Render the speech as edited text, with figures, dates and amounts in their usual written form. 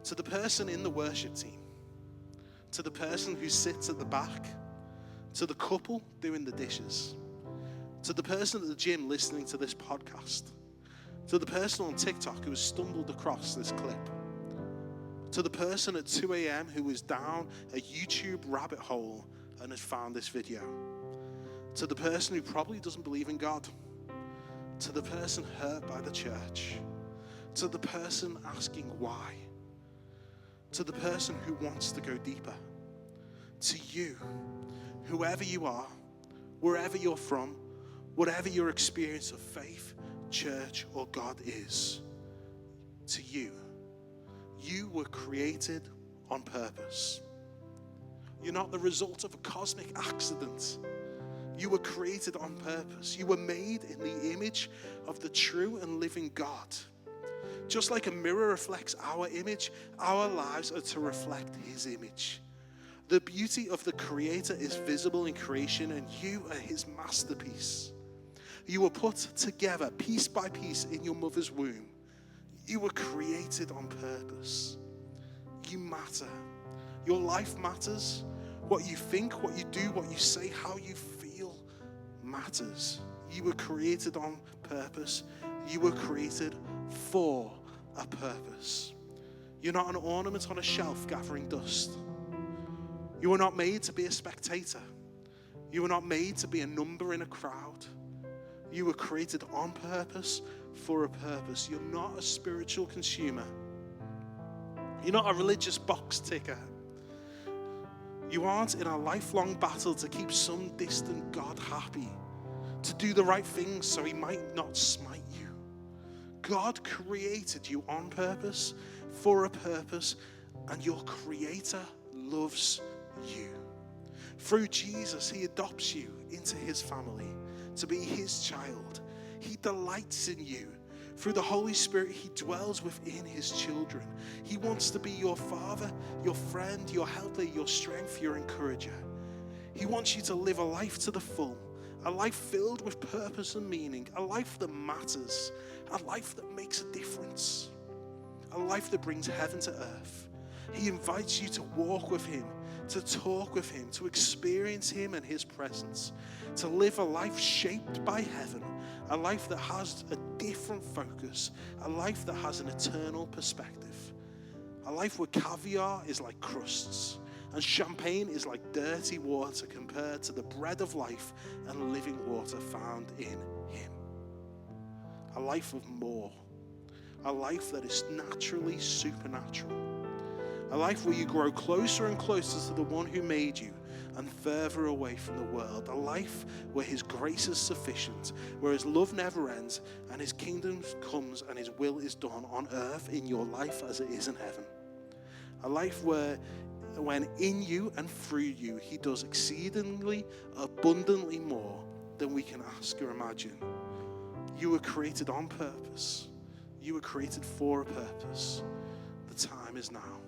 To the person in the worship team, to the person who sits at the back, to the couple doing the dishes, to the person at the gym listening to this podcast, to the person on TikTok who has stumbled across this clip, to the person at 2 a.m. who is down a YouTube rabbit hole and has found this video, to the person who probably doesn't believe in God, to the person hurt by the church, to the person asking why, to the person who wants to go deeper, to you, whoever you are, wherever you're from, whatever your experience of faith, church, or God is, to you, you were created on purpose. You're not the result of a cosmic accident. You were created on purpose. You were made in the image of the true and living God. Just like a mirror reflects our image, our lives are to reflect his image. The beauty of the Creator is visible in creation, and you are his masterpiece. You were put together piece by piece in your mother's womb. You were created on purpose. You matter. Your life matters. What you think, what you do, what you say, how you feel matters. You were created on purpose. You were created for a purpose. You're not an ornament on a shelf gathering dust. You were not made to be a spectator. You were not made to be a number in a crowd. You were created on purpose for a purpose. You're not a spiritual consumer. You're not a religious box ticker. You aren't in a lifelong battle to keep some distant God happy, to do the right things so he might not smite you. God created you on purpose, for a purpose, and your Creator loves you. Through Jesus, he adopts you into his family to be his child. He delights in you. Through the Holy Spirit, he dwells within his children. He wants to be your father, your friend, your helper, your strength, your encourager. He wants you to live a life to the full, a life filled with purpose and meaning, a life that matters, a life that makes a difference, a life that brings heaven to earth. He invites you to walk with him, to talk with him, to experience him and his presence, to live a life shaped by heaven, a life that has a different focus, a life that has an eternal perspective, a life where caviar is like crusts and champagne is like dirty water compared to the bread of life and living water found in him. A life of more, a life that is naturally supernatural. A life where you grow closer and closer to the one who made you and further away from the world. A life where his grace is sufficient, where his love never ends and his kingdom comes and his will is done on earth in your life as it is in heaven. A life where when in you and through you, he does exceedingly abundantly more than we can ask or imagine. You were created on purpose. You were created for a purpose. The time is now.